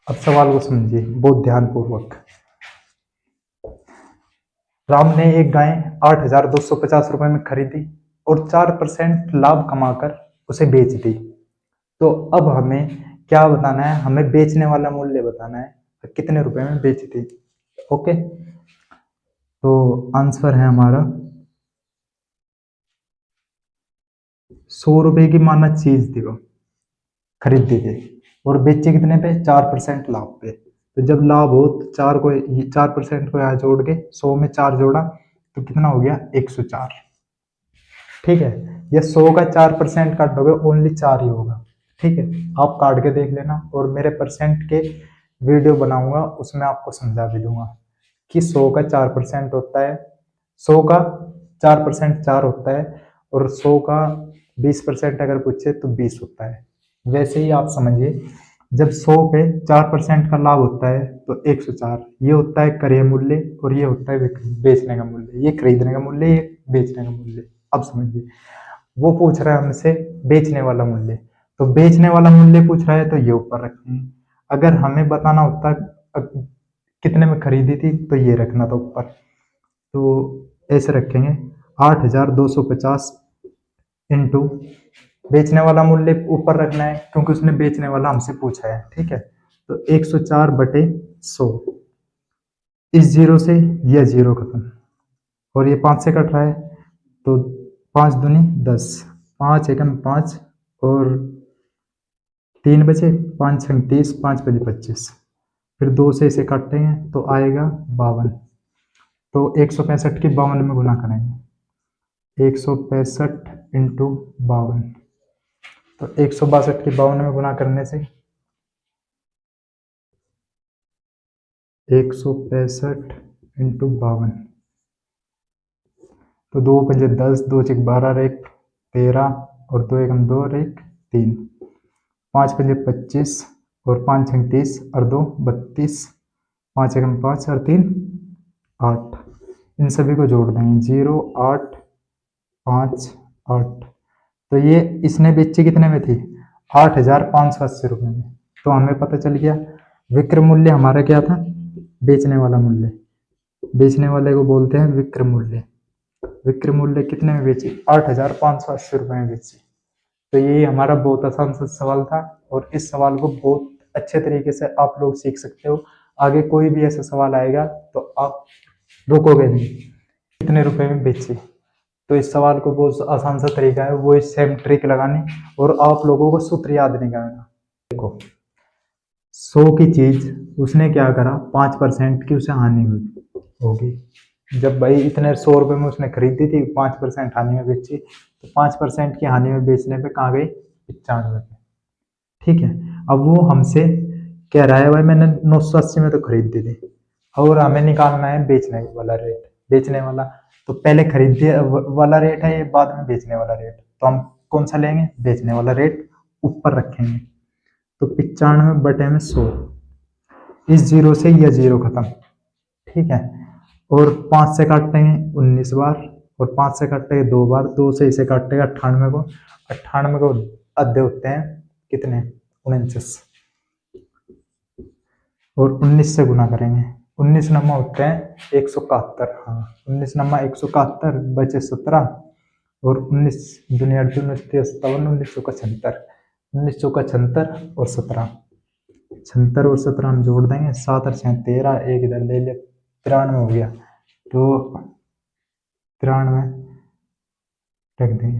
अब सवाल को समझिए बहुत ध्यानपूर्वक। राम ने एक गाय 8,250 रुपए में खरीदी और 4% लाभ कमाकर उसे बेच दी। तो अब हमें क्या बताना है, हमें बेचने वाला मूल्य बताना है, कितने रुपए में बेची थी। ओके, तो आंसर है हमारा 100 रुपए की माना चीज थी वो, खरीदी थी और बेची कितने पे, 4% लाभ पे। तो जब लाभ हो तो 4% को यहाँ जोड़ के 100 में 4 जोड़ा तो कितना हो गया, 104। ठीक है, ये 100 का 4% काटोगे ओनली 4 ही होगा। ठीक है, आप काट के देख लेना और मेरे परसेंट के वीडियो बनाऊंगा उसमें आपको समझा भी दूंगा कि 100 का 4% होता है, 100 का 4% 4 होता है और 100 का 20% अगर पूछे तो 20 होता है। वैसे ही आप समझिए, जब 100 पे 4% का लाभ होता है तो 104, ये होता है क्रय मूल्य और ये होता है बेचने का मूल्य, ये खरीदने का मूल्य, ये बेचने का मूल्य। अब समझिए, वो पूछ रहा है हमसे बेचने वाला मूल्य, तो बेचने वाला मूल्य पूछ रहा है तो ये ऊपर रखेंगे। अगर हमें बताना होता कितने में खरीदी थी तो ये रखना था ऊपर, तो ऐसे रखेंगे 8,250 इंटू बेचने वाला मूल्य ऊपर रखना है क्योंकि उसने बेचने वाला हमसे पूछा है। ठीक है, तो 104 बटे 100, इस जीरो से यह जीरो खत्म और ये 5 से कट रहा है तो 5 दूनी 10, 5 एकम 5 और 3 बचे, 5 छंग 30, 5 बजे 25, फिर 2 से इसे काटेंगे तो आएगा 52। तो 165 की 52 में गुना करेंगे, 165 इंटू 52, तो 162 की 52 में गुना करने से 165 इंटू 52, तो 2 पंजे 10, 2 चिक 12, एक 13 और 2 एकम 2 और एक 3, 5 पंजे 25 और 5 छंग 30 और 2 32, 5 एकम 5 और 3 8। इन सभी को जोड़ देंगे, 0 8 5 8। तो ये इसने बेची कितने में थी, 8,580 रुपये में। तो हमें पता चल गया विक्रय मूल्य हमारा क्या था, बेचने वाला मूल्य, बेचने वाले को बोलते हैं विक्रय मूल्य। विक्रय मूल्य कितने में बेची, 8,580 रुपये में बेची। तो ये हमारा बहुत आसान सा सवाल था और इस सवाल को बहुत अच्छे तरीके से आप लोग सीख सकते हो। आगे कोई भी ऐसा सवाल आएगा तो आप रुकोगे नहीं, कितने रुपए में बेची। तो इस सवाल को बहुत आसान सा तरीका है वो इस सेम ट्रिक लगानी और आप लोगों को सूत्र याद नहीं करना। देखो 100 की चीज उसने क्या करा, 5% की उसे हानि होगी। जब भाई इतने 100 रुपए में उसने खरीदी थी, 5% हानि में बेची, तो 5% की हानि में बेचने पे कहाँ गई, 95 पे। ठीक है, अब वो हमसे कह रहा है भाई मैंने 980 में तो खरीद दी थी और हमें निकालना है बेचने वाला रेट। बेचने वाला तो पहले खरीदने वाला रेट है, ये बाद में बेचने वाला रेट, तो हम कौन सा लेंगे, बेचने वाला रेट ऊपर रखेंगे। तो 95 बटे में 100, इस जीरो से यह जीरो खत्म। ठीक है, और 5 से काटेंगे 19 बार और 5 से काटेंगे 2 बार, 2 से इसे काटेगा 98 को आधे होते हैं कितने, 49, और 19 से गुना करेंगे, 19 नम्मा होते हैं 171। हाँ 19 नम्मा 171 बचे 17 और 19 दुनिया 57, 1975, 1975 और 17, 76 और 17 हम जोड़ देंगे, 7 और 6 13, एक इधर ले लिया, 93 हो गया। तो 93 रख देंगे।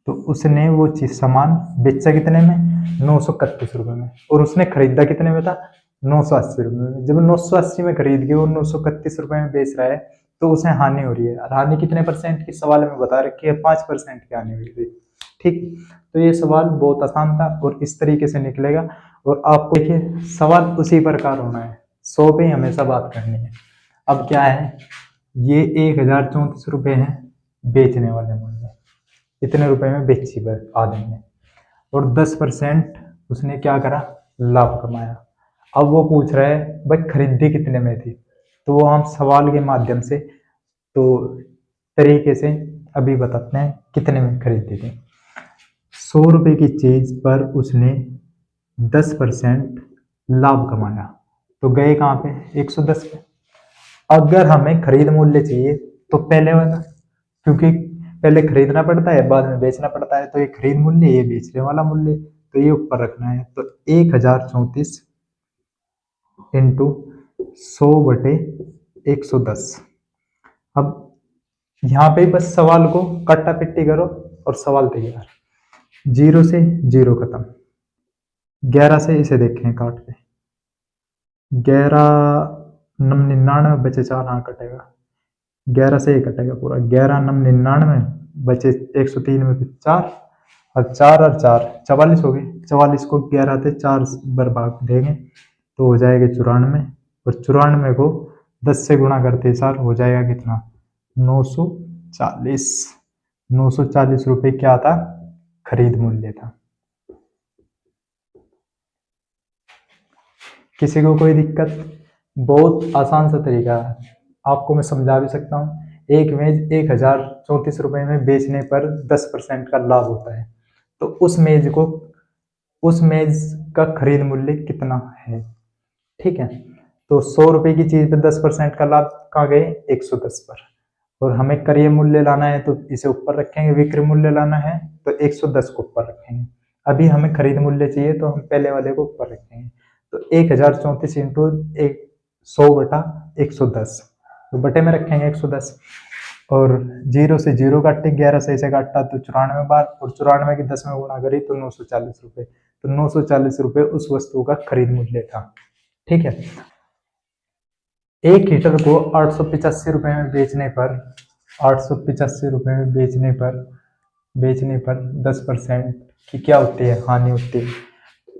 तो उसने वो चीज सामान बेचा कितने में, 931 रुपए में, और उसने खरीदा कितने में था, 980 रुपए में। जब 980 में खरीद के वो 931 रुपए में बेच रहा है तो उसे हानि हो रही है। और हानि कितने परसेंट की सवाल में बता रखी है, 5% की हानि हुई थी। ठीक, तो ये सवाल बहुत आसान था और इस तरीके से निकलेगा। और आपको देखिए सवाल उसी प्रकार होना है, 100 पे ही हमेशा बात करनी है। अब क्या है, ये 1,034 रुपए है बेचने वाले मूल्य, इतने रुपए में बेची आदमी ने, और 10% उसने क्या करा, लाभ कमाया। अब वो पूछ रहा है भाई खरीदी कितने में थी, तो वो हम सवाल के माध्यम से तो तरीके से अभी बताते हैं कितने में खरीदी थी। 100 रुपए की चीज पर उसने 10% लाभ कमाया, तो गए कहाँ पे 110 पे। अगर हमें खरीद मूल्य चाहिए तो पहले वाला, क्योंकि पहले खरीदना पड़ता है बाद में बेचना पड़ता है, तो ये खरीद मूल्य, ये बेचने वाला मूल्य, तो ये ऊपर रखना है। तो 1034 इंटू 100/110। अब यहाँ पे बस सवाल को कट्टा पिट्टी करो और सवाल तैयार। 0 से 0 खत्म, 11 से इसे देखें काट के, 11 99 बचे 4, हाँ कटेगा, 11 से ही कटेगा पूरा, 11 9 99 बचे 103 में 4, और 4 और 4 44 हो गए। 44 को 11 से 4 बार भाग देंगे तो हो जाएगा 94, और 94 को 10 से गुणा करते सार हो जाएगा कितना 940। 940 रुपये क्या था, खरीद मूल्य था। किसी को कोई दिक्कत? बहुत आसान सा तरीका है, आपको मैं समझा भी सकता हूँ। एक मेज 1034 रुपये में बेचने पर 10% का लाभ होता है, तो उस मेज का खरीद मूल्य कितना है, ठीक है। तो 100 रुपये की चीज पे 10% का लाभ कहाँ गए, 110 पर, और हमें क्रय मूल्य लाना है तो इसे ऊपर रखेंगे, विक्रय मूल्य लाना है तो 110 को ऊपर रखेंगे। अभी हमें खरीद मूल्य चाहिए तो हम पहले वाले को ऊपर रखेंगे, तो 1034 इंटू 100/110, तो बटे में रखेंगे 110, और 0 से 0 काटे, 11 से इसे काटा तो 94 बार, और 94 की 10 में गुणा करी तो 940 रुपये। तो 940 रुपये उस वस्तु का खरीद मूल्य था, ठीक है। एक हीटर को 885 रुपये में बेचने पर 885 रुपये में बेचने पर 10% की क्या होती है, हानि होती है।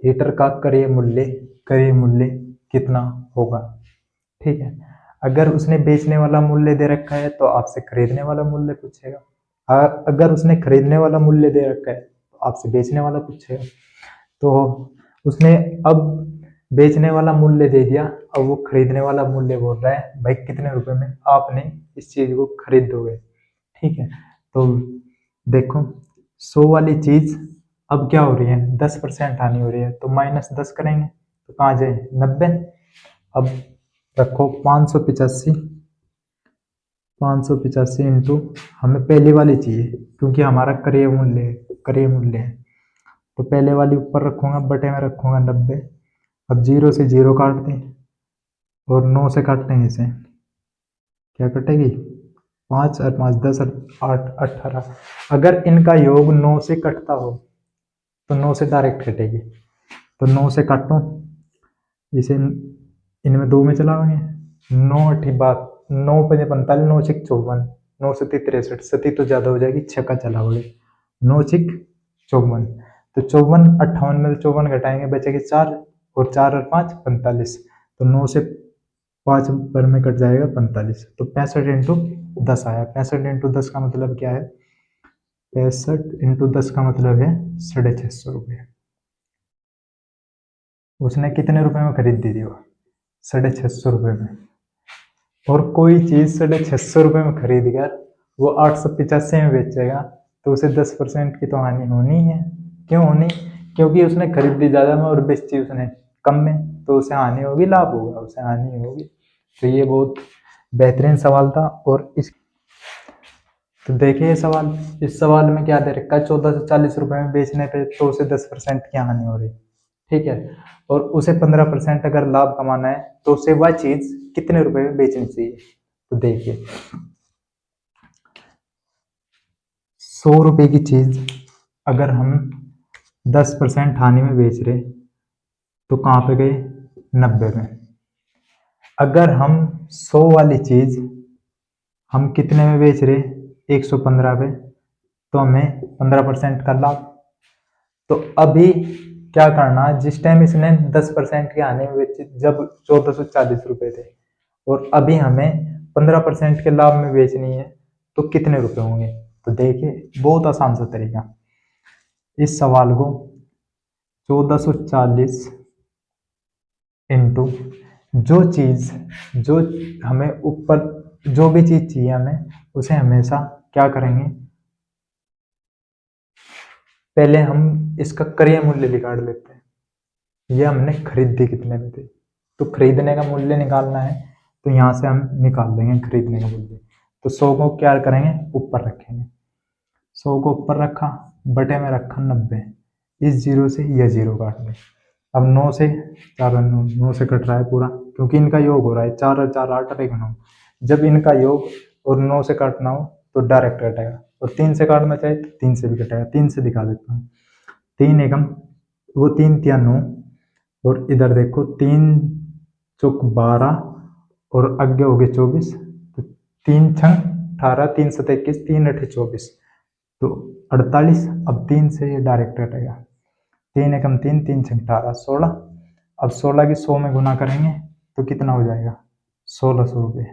हीटर का क्रय मूल्य कितना होगा, ठीक है। अगर उसने बेचने वाला मूल्य दे रखा है तो आपसे खरीदने वाला मूल्य पूछेगा, अगर उसने खरीदने वाला मूल्य दे रखा है तो आपसे बेचने वाला पूछेगा। तो उसने अब बेचने वाला मूल्य दे दिया, अब वो खरीदने वाला मूल्य बोल रहा है भाई कितने रुपए में आपने इस चीज को खरीदोगे, ठीक है। तो देखो 100 वाली चीज अब क्या हो रही है, 10% हानि हो रही है, तो -10 करेंगे तो कहाँ जाए 90। अब रखो 585 इंटू, हमें पहली वाली चाहिए क्योंकि हमारा क्रय मूल्य है, तो पहले वाली ऊपर रखूंगा, बटे में रखूंगा 90। अब 0 से 0 काट दें और 9 से काटेंगे इसे, क्या कटेगी 5 और 5 10 और 8 18। अगर इनका योग 9 से कटता हो तो 9 से डायरेक्ट कटेगी, तो 9 से काटो, इसे इनमें 2 में चलाओगे, 9 8 बात 9 5 45, 9 6 54, 9 7 63, सती तो ज्यादा हो जाएगी, 6 का चलाओगे, 9 6 54, तो 54 58 में 54 घटाएंगे बचेगी 4, और 4 और 5 45, तो 9 से 5 पर में कट जाएगा 45, तो 65 इंटू 10 आया। 65 इंटू 10 का मतलब क्या है, 65 इंटू 10 का मतलब है 650 रुपये। उसने कितने रुपए में खरीद दी थी वो, 650 रुपये में। और कोई चीज 650 रुपये में खरीद कर वो 885 में बेचेगा तो उसे 10% की तो हानि होनी है। क्यों होनी, क्योंकि उसने खरीद ली ज्यादा में और बेची उसने कम में, तो उसे हानि होगी, लाभ होगा, उसे हानि होगी। तो ये बहुत बेहतरीन सवाल था। और इस तो देखिए सवाल, इस सवाल में क्या दे रखा है, 1440 रुपये में बेचने पे तो उसे 10% की हानि हो रही, ठीक है। और उसे 15% अगर लाभ कमाना है तो उसे वह चीज कितने रुपए में बेचनी चाहिए। तो देखिए 100 रुपए की चीज अगर हम 10% हानि में बेच रहे तो कहाँ पे गए 90 में। अगर हम 100 वाली चीज हम कितने में बेच रहे 115 पे, तो हमें 15% का लाभ। तो अभी क्या करना, जिस टाइम इसने 10% की हानि में बेची जब 1440 रुपए थे, और अभी हमें 15% के लाभ में बेचनी है तो कितने रुपए होंगे। तो देखिए बहुत आसान सा तरीका, इस सवाल को 1440 इंटू जो हमें ऊपर जो भी चीज चाहिए हमें उसे हमेशा क्या करेंगे, पहले हम इसका क्रय मूल्य निकाल लेते हैं। ये हमने खरीदे कितने में थे, तो खरीदने का मूल्य निकालना है, तो यहाँ से हम निकाल देंगे खरीदने का मूल्य। तो 100 को क्या करेंगे, ऊपर रखेंगे, 100 को ऊपर रखा, बटे में रखा 90, इस जीरो से यह जीरो काट दें। अब 9 से 4 9 से कट रहा है पूरा, क्योंकि इनका योग हो रहा है, 4 और 4 8 और 1 9। जब इनका योग और 9 से काटना हो तो डायरेक्ट कटेगा, और 3 से काटना चाहे तो 3 से भी कटेगा। 3 से दिखा देता हूँ, 3 एकम वो 3 तिया 9, और इधर देखो 3 चौक 12 और आगे हो गए 24, तो 3 छंग 18, 3 7 21, 3 8 24, तो 48। अब 3 से ये डायरेक्ट कटेगा, 3 एकम 3, 3 छंग 18, 16। अब 16 की 100 में गुना करेंगे तो कितना हो जाएगा, 1600 रुपये।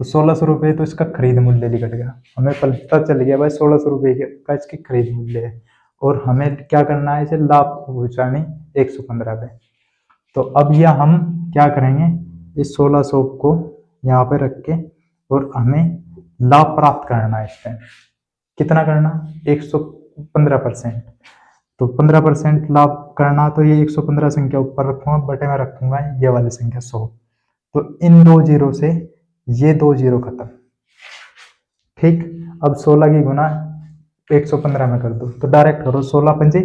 तो 1600 रुपये तो इसका खरीद मूल्य निकट गया, हमें पता चल गया भाई 1600 रुपये का इसकी खरीद मूल्य है, और हमें क्या करना है, इसे लाभ पहुंचानी 115 पे। तो अब यह हम क्या करेंगे, इस 1600 को यहाँ पे रख के, और हमें लाभ प्राप्त करना है इस टाइम। कितना करना, 115%। तो 15% लाभ करना, तो ये 115 संख्या ऊपर रखूंगा, बटे में रखूंगा ये वाली संख्या 100। तो इन 2 जीरो से ये 2 जीरो खत्म। ठीक, अब 16 की गुना 115 में कर दो, तो डायरेक्ट करो, 16 पंजे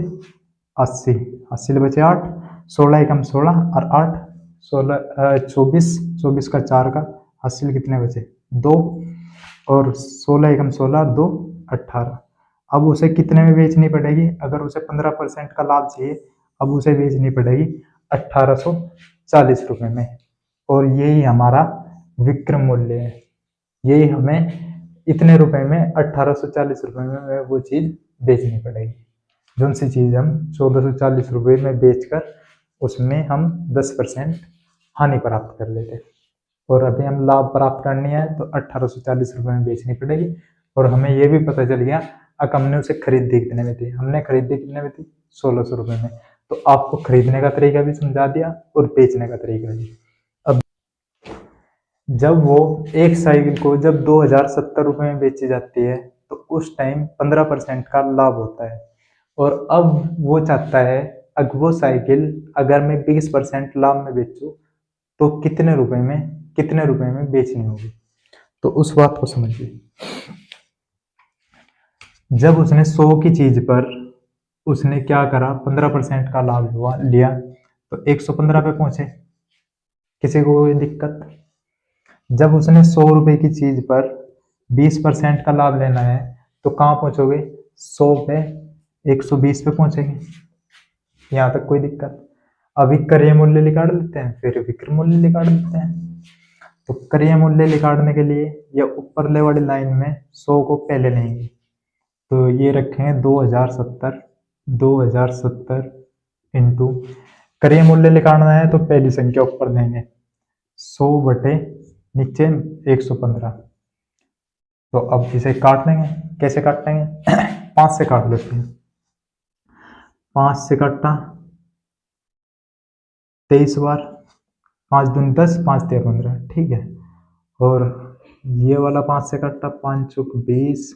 80, 80 बचे 8, 16 एकम 16 और 8 16 24, 24 का 4 का 80 कितने बचे 2, और 16 एकम 16 और 2 18। अब उसे कितने में बेचनी पड़ेगी, अगर उसे 15% का लाभ चाहिए, अब उसे बेचनी पड़ेगी 1840 रुपये में, और यही हमारा विक्रय मूल्य है। यही हमें इतने रुपए में 1840 रुपये में वो चीज़ बेचनी पड़ेगी, जो सी चीज़ हम 1440 रुपये में बेचकर उसमें हम 10% हानि प्राप्त कर लेते, और अभी हम लाभ प्राप्त करनी है तो 1840 रुपये में बेचनी पड़ेगी। और हमें ये भी पता चल गया, अब हमने उसे खरीदी कितने में थी, हमने खरीदी कितने में थी 1600 रुपये में। तो आपको खरीदने का तरीका भी समझा दिया और बेचने का तरीका भी। अब जब वो एक साइकिल को जब 2070 रुपये में बेची जाती है, तो उस टाइम 15% का लाभ होता है, और अब वो चाहता है अगर वो साइकिल अगर मैं 20% लाभ में बेचूं तो कितने रुपए में बेचनी होगी। तो उस बात को समझिए, जब उसने 100 की चीज पर उसने क्या करा, 15% का लाभ हुआ लिया, तो 115 पे पहुंचे, किसी को कोई दिक्कत। जब उसने 100 रुपए की चीज पर 20% का लाभ लेना है, तो कहाँ पहुंचोगे, 100 पे 120 पे पहुंचेंगे, यहाँ तक कोई दिक्कत। अभी क्रय मूल्य निकाल लेते हैं, फिर विक्रय मूल्य निकाल लेते हैं। तो क्रय मूल्य निकालने के लिए या ऊपरले वाली लाइन में 100 को पहले लेंगे, तो ये रखेंगे 2070 इंटू क्रय मूल्य निकालना है, तो पहली संख्या ऊपर देंगे 100 बटे नीचे 115। तो अब इसे काट लेंगे, कैसे काट लेंगे 5 से काट लेते हैं, 5 से काटा 23 बार, 5 दूनी 10, 5 तिया 15, ठीक है। और ये वाला 5 से काटा, 5 चौक 20,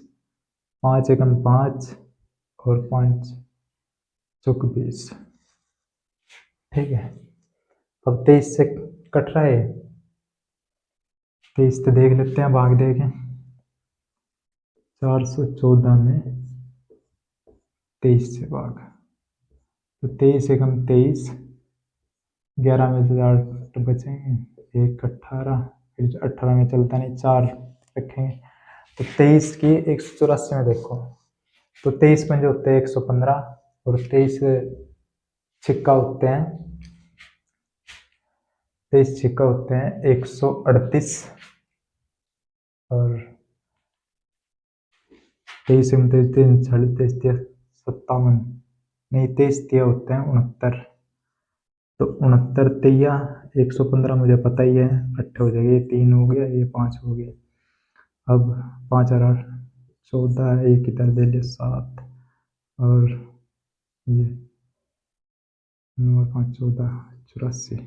5 एकम 5 और 5 चौक 20, ठीक है। अब 23 से कट रहा है, 23 तो देख लेते हैं, भाग देखें, 414 में 23 से भाग, तो 23 एकम 23, 11 में से 8 बचेंगे, 1 18, फिर 18 में चलता नहीं, 4 रखेंगे। तो 23 की 184 में देखो, तो 23 पंजे होते हैं 115, और 23 छिक्का होते हैं 138, और 23 57 नहीं, 23 तिया होते हैं 69, तो 69 तिया 115 मुझे पता ही है, 8 हो जाएगा, ये 3 हो गया, ये 5 हो गया। अब 5 और 8 14, एक इधर दे लिया 7, और ये 9 5 14 84,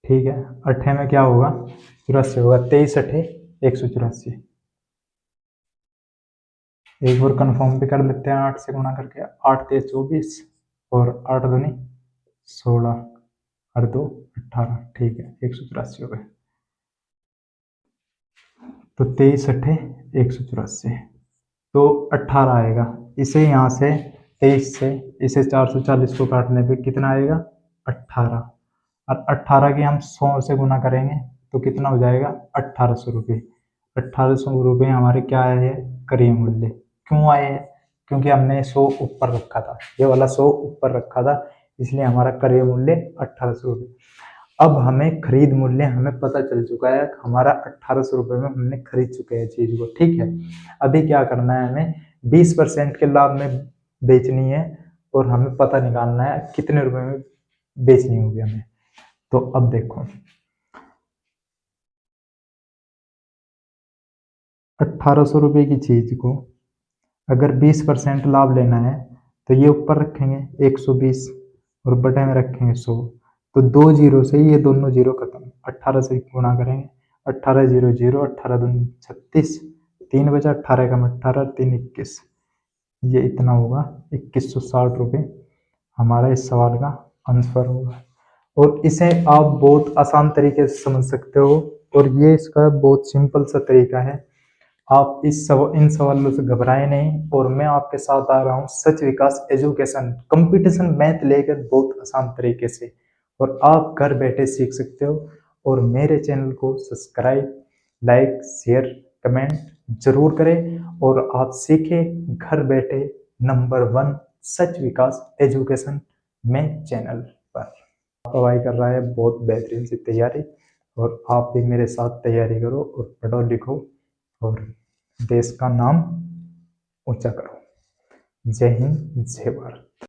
ठीक है। 8 में क्या होगा, 84 होगा, 23 8 184। एक बार कंफर्म भी कर लेते हैं, 8 से गुणा करके, 8 3 24 और 8 दूनी 16, और 2 18, ठीक है 184 हो गए। तो 23 अट्ठे 184, तो 18 आएगा। इसे यहाँ से 23 से इसे 440 को काटने पे कितना आएगा 18, और 18 की हम 100 से गुना करेंगे तो कितना हो जाएगा 1800 रुपये। 1800 रुपये हमारे क्या आए हैं क्रय मूल्य। क्यों आए हैं? क्योंकि हमने 100 ऊपर रखा था, ये वाला 100 ऊपर रखा था, इसलिए हमारा क्रय मूल्य 1800 रुपये। अब हमें खरीद मूल्य हमें पता चल चुका है, हमारा 1800 रुपये में हमने खरीद चुके हैं चीज को, ठीक है। अभी क्या करना है, हमें 20% के लाभ में बेचनी है और हमें पता निकालना है कितने रुपए में बेचनी होगी हमें। तो अब देखो 1800 रुपये की चीज को अगर 20% लाभ लेना है तो ये ऊपर रखेंगे 120 और बटे में रखेंगे 100, तो 2 जीरो से ये दोनों जीरो खत्म, 18 से गुणा करेंगे, 18 जीरो जीरो, 18 दूनी 36, 3 बचा, 18 कम 18, 3 21, ये इतना होगा 2160 रुपये हमारा इस सवाल का आंसर होगा। और इसे आप बहुत आसान तरीके से समझ सकते हो, और ये इसका बहुत सिंपल सा तरीका है। आप इन सवालों से घबराए नहीं, और मैं आपके साथ आ रहा हूँ सच विकास एजुकेशन कंपटीशन मैथ लेकर बहुत आसान तरीके से, और आप घर बैठे सीख सकते हो। और मेरे चैनल को सब्सक्राइब, लाइक, शेयर, कमेंट जरूर करें, और आप सीखें घर बैठे नंबर 1 सच विकास एजुकेशन में चैनल पर। पढ़ाई कर रहा है बहुत बेहतरीन सी तैयारी, और आप भी मेरे साथ तैयारी करो और पढ़ो लिखो और देश का नाम ऊंचा करो। जय हिंद, जय भारत।